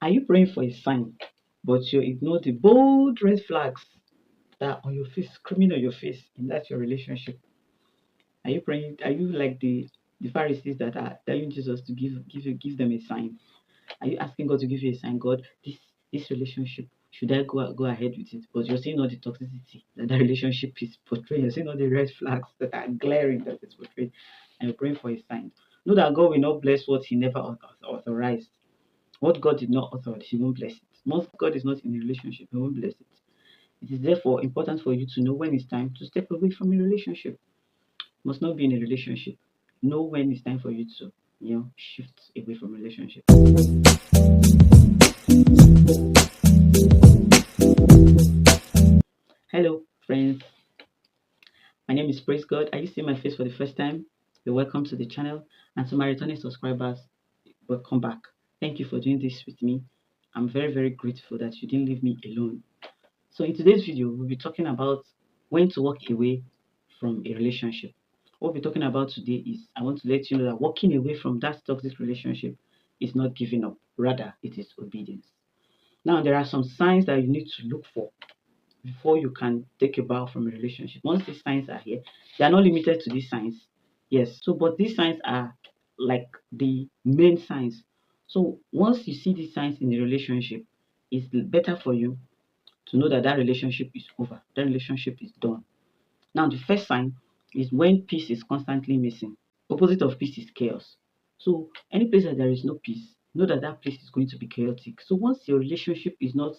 Are you praying for a sign, but you ignore the bold red flags that are on your face, screaming on your face, and that's your relationship? Are you praying? Are you like the Pharisees that are telling Jesus to give them a sign? Are you asking God to give you a sign? God, this relationship, should I go ahead with it? But you're seeing all the toxicity that the relationship is portraying. You're seeing all the red flags that are glaring that it's portrayed, and you're praying for a sign. Know that God will not bless what He never authorized. What God did not authorize, He won't bless it. Once God is not in a relationship, He won't bless it. It is therefore important for you to know when it's time to step away from a relationship. You must not be in a relationship. Know when it's time for you to, shift away from relationship. Hello, friends. My name is Praise God. Are you seeing my face for the first time? You're welcome to the channel. And to my returning subscribers, welcome back. Thank you for doing this with me. I'm very, very grateful that you didn't leave me alone. So in today's video, we'll be talking about when to walk away from a relationship. What we're talking about today is I want to let you know that walking away from that toxic relationship is not giving up. Rather, it is obedience. Now, there are some signs that you need to look for before you can take a bow from a relationship. Once these signs are here, they are not limited to these signs. Yes. So, but these signs are like the main signs. So, once you see these signs in a relationship, it's better for you to know that that relationship is over. That relationship is done. Now, the first sign is when peace is constantly missing. Opposite of peace is chaos. So, any place that there is no peace, know that that place is going to be chaotic. So, once your relationship is not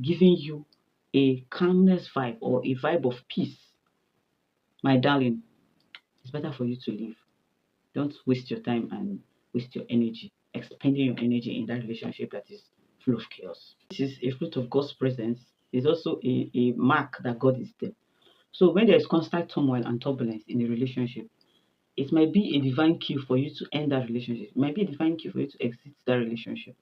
giving you a calmness vibe or a vibe of peace, my darling, it's better for you to leave. Don't waste your time and waste your energy, expending your energy in that relationship that is full of chaos. This is a fruit of God's presence. It's also a mark that God is there. So when there is constant turmoil and turbulence in a relationship, it might be a divine cue for you to end that relationship. It might be a divine cue for you to exit that relationship.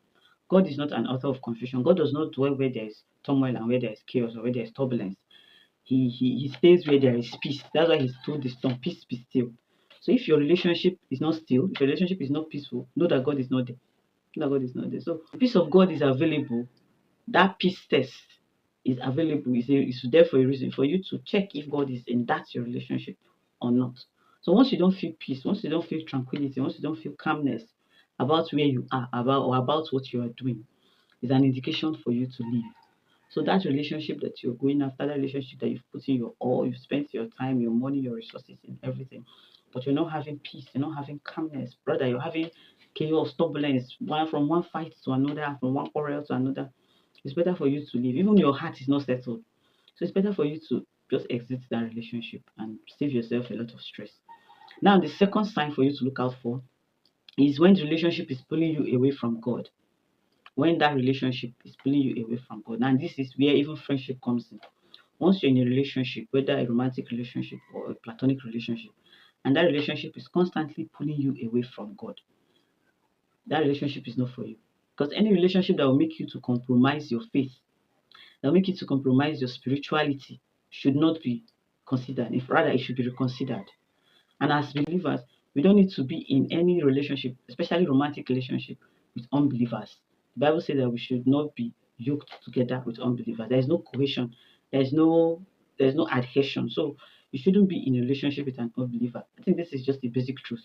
God is not an author of confusion. God does not dwell where there is turmoil and where there is chaos or where there is turbulence. He stays where there is peace. That's why he's told the storm, peace be still. So if your relationship is not still, if your relationship is not peaceful, know that God is not there. Know that God is not there. So the peace of God is available. That peace test is available. It's there for a reason, for you to check if God is in that your relationship or not. So once you don't feel peace, once you don't feel tranquility, once you don't feel calmness about where you are, about what you are doing, is an indication for you to leave. So that relationship that you're going after, that relationship that you've put in your all, you've spent your time, your money, your resources in everything, but you're not having peace, you're not having calmness, brother, you're having chaos, turbulence, from one fight to another, from one quarrel to another. It's better for you to leave. Even your heart is not settled. So it's better for you to just exit that relationship and save yourself a lot of stress. Now, the second sign for you to look out for is when the relationship is pulling you away from God. When that relationship is pulling you away from God. Now, this is where even friendship comes in. Once you're in a relationship, whether a romantic relationship or a platonic relationship, and that relationship is constantly pulling you away from God, that relationship is not for you. Because any relationship that will make you to compromise your faith, that will make you to compromise your spirituality, should not be considered. If rather, it should be reconsidered. And as believers, we don't need to be in any relationship, especially romantic relationship, with unbelievers. The Bible says that we should not be yoked together with unbelievers. There is no cohesion. There's no adhesion. So you shouldn't be in a relationship with an unbeliever. I think this is just the basic truth.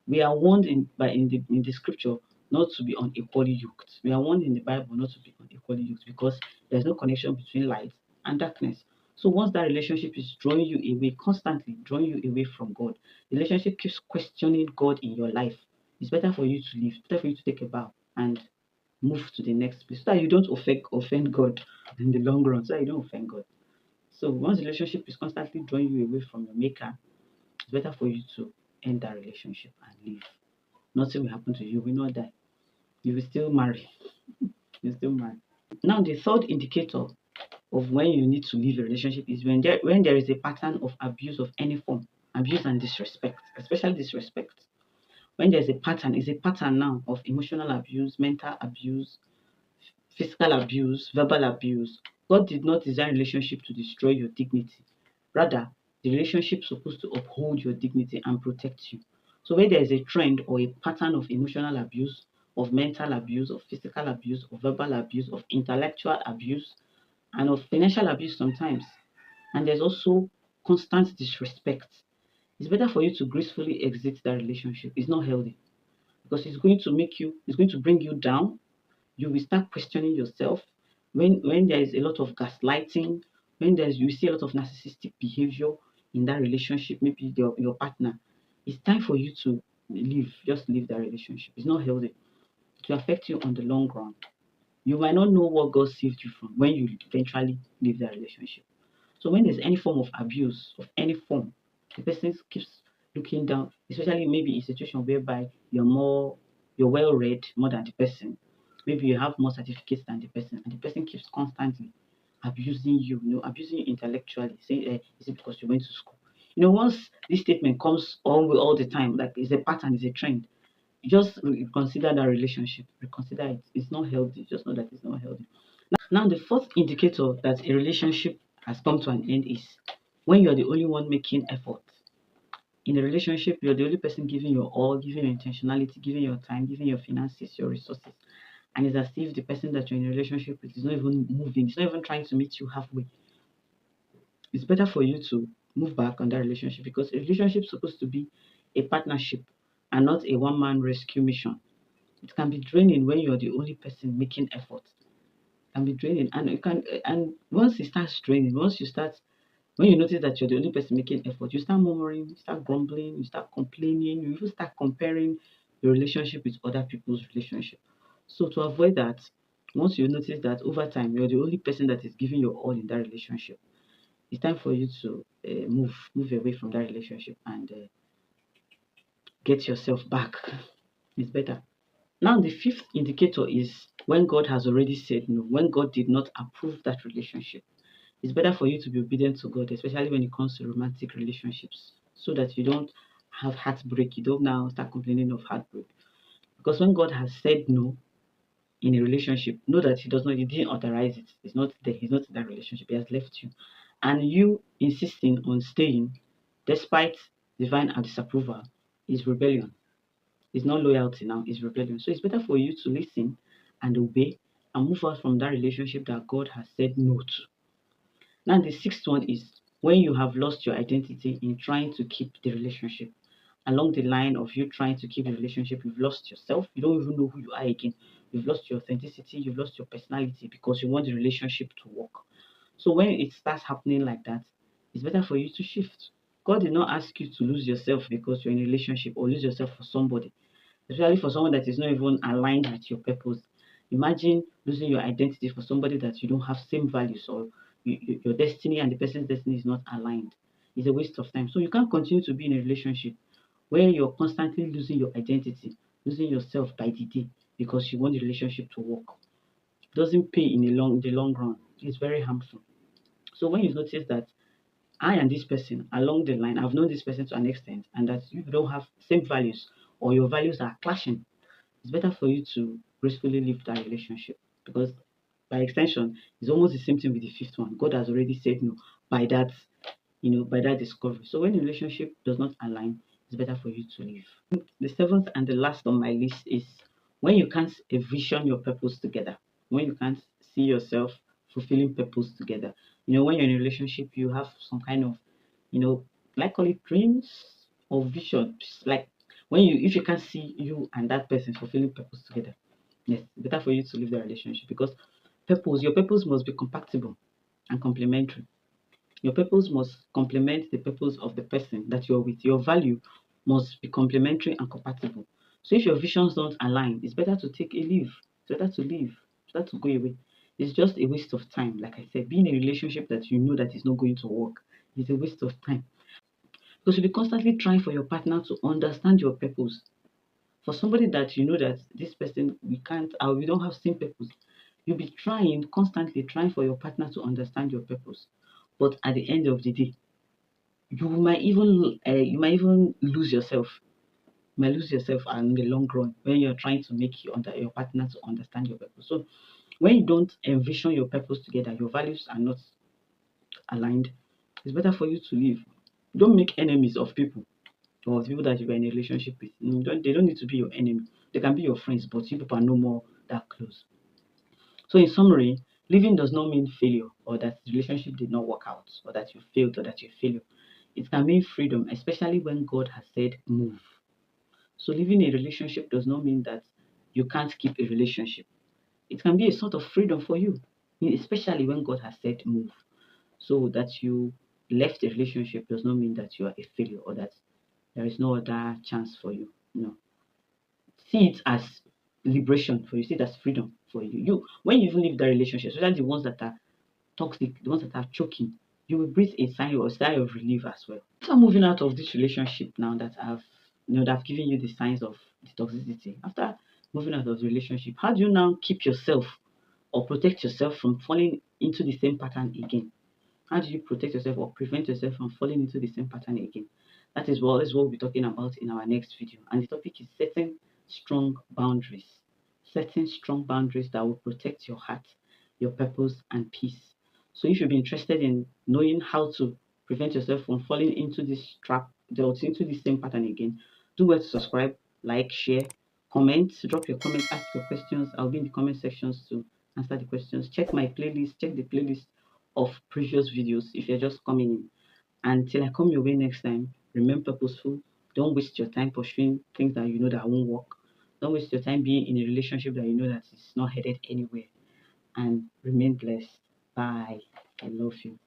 We are warned in the scripture not to be unequally yoked. We are warned in the Bible not to be unequally yoked because there's no connection between light and darkness. So once that relationship is drawing you away, constantly drawing you away from God, the relationship keeps questioning God in your life. It's better for you to leave, it's better for you to take a bow and move to the next place so that you don't offend God in the long run, so that you don't offend God. So once the relationship is constantly drawing you away from your maker, it's better for you to end that relationship and leave. Nothing will happen to you. You will not die. You will still marry. You still marry. Now, the third indicator of when you need to leave a relationship is when there is a pattern of abuse of any form, abuse and disrespect, especially disrespect. When there's a pattern, is a pattern now of emotional abuse, mental abuse, physical abuse, verbal abuse. God did not design relationship to destroy your dignity. Rather, the relationship is supposed to uphold your dignity and protect you. So when there is a trend or a pattern of emotional abuse of mental abuse, of physical abuse, of verbal abuse, of intellectual abuse, and of financial abuse sometimes. And there's also constant disrespect. It's better for you to gracefully exit that relationship. It's not healthy because it's going to bring you down. You will start questioning yourself when there is a lot of gaslighting, when there's you see a lot of narcissistic behavior in that relationship, maybe your partner. It's time for you to leave. Just leave that relationship. It's not healthy. It will affect you on the long run. You might not know what God saved you from when you eventually leave that relationship. So when there's any form of abuse of any form, the person keeps looking down, especially maybe in a situation whereby you're well read more than the person. Maybe you have more certificates than the person, and the person keeps constantly abusing you, abusing you intellectually, saying, is it because you went to school? Once this statement comes all the time, like it's a pattern, it's a trend, just reconsider that relationship, reconsider it. It's not healthy. Just know that it's not healthy. Now, the fourth indicator that a relationship has come to an end is when you're the only one making effort. In a relationship, you're the only person giving your all, giving your intentionality, giving your time, giving your finances, your resources. And it's as if the person that you're in a relationship with is not even moving, it's not even trying to meet you halfway. It's better for you to move back on that relationship because a relationship is supposed to be a partnership and not a one-man rescue mission. It can be draining when you're the only person making effort. It can be draining, and once it starts draining, when you notice that you're the only person making effort, you start murmuring, you start grumbling, you start complaining, you even start comparing your relationship with other people's relationship. So to avoid that, once you notice that over time you're the only person that is giving your all in that relationship, it's time for you to move away from that relationship and get yourself back. It's better. Now, the fifth indicator is when God has already said no, when God did not approve that relationship. It's better for you to be obedient to God, especially when it comes to romantic relationships, so that you don't have heartbreak. You don't now start complaining of heartbreak. Because when God has said no in a relationship, know that He didn't authorize it. It's not there. He's not in that relationship. He has left you. And you insisting on staying despite divine disapproval is rebellion. It's not loyalty now, it's rebellion. So it's better for you to listen and obey and move out from that relationship that God has said no to. Now, the sixth one is when you have lost your identity in trying to keep the relationship. Along the line of you trying to keep the relationship, you've lost yourself. You don't even know who you are again. You've lost your authenticity, you've lost your personality because you want the relationship to work. So when it starts happening like that, it's better for you to shift. God did not ask you to lose yourself because you're in a relationship or lose yourself for somebody, especially for someone that is not even aligned with your purpose. Imagine losing your identity for somebody that you don't have same values, or your destiny and the person's destiny is not aligned. It's a waste of time. So you can't continue to be in a relationship where you're constantly losing your identity, losing yourself by the day because you want the relationship to work. It doesn't pay in the long run. It's very harmful. So when you notice that I and this person along the line, I've known this person to an extent, and that you don't have same values or your values are clashing, it's better for you to gracefully leave that relationship because by extension, it's almost the same thing with the fifth one. God has already said no by that discovery. So when the relationship does not align, it's better for you to leave. The seventh and the last on my list is when you can't envision your purpose together, when you can't see yourself fulfilling purpose together. When you're in a relationship, you have some kind of, like call it dreams or visions. Like if you can't see you and that person fulfilling purpose together, yes, it's better for you to leave the relationship because your purpose must be compatible and complementary. Your purpose must complement the purpose of the person that you're with. Your value must be complementary and compatible. So if your visions don't align, it's better to take a leave. It's better to leave. It's better to go away. It's just a waste of time. Like I said, being in a relationship that you know that is not going to work is a waste of time. Because you'll be constantly trying for your partner to understand your purpose. For somebody that you know that this person we can't or we don't have same purpose, you'll be constantly trying for your partner to understand your purpose. But at the end of the day, you might even lose yourself. You might lose yourself in the long run when you're trying to make your partner to understand your purpose. So when you don't envision your purpose together, your values are not aligned, it's better for you to leave. Don't make enemies of people or of people that you're in a relationship with. They don't need to be your enemy. They can be your friends, but you people are no more that close. So in summary, leaving does not mean failure or that the relationship did not work out or that you failed or that you failure. It can mean freedom, especially when God has said move. So leaving a relationship does not mean that you can't keep a relationship. It can be a sort of freedom for you, especially when God has said move. So that you left a relationship does not mean that you are a failure or that there is no other chance for you. No. See it as liberation for you, see it as freedom for you. You when you even leave that relationship, especially the ones that are toxic, the ones that are choking, you will breathe a sigh of relief as well. After moving out of this relationship now that I've given you the signs of the toxicity, after moving out of the relationship, how do you now keep yourself or protect yourself from falling into the same pattern again? How do you protect yourself or prevent yourself from falling into the same pattern again? That is what we'll be talking about in our next video. And the topic is setting strong boundaries. Setting strong boundaries that will protect your heart, your purpose, and peace. So if you've been interested in knowing how to prevent yourself from falling into this trap, into the same pattern again, do well to subscribe, like, share, comment, drop your comments, ask your questions. I'll be in the comment sections to answer the questions. Check my playlist, check the playlist of previous videos if you're just coming in. Until I come your way next time, remain purposeful. Don't waste your time pursuing things that you know that won't work. Don't waste your time being in a relationship that you know that is not headed anywhere. And remain blessed. Bye. I love you.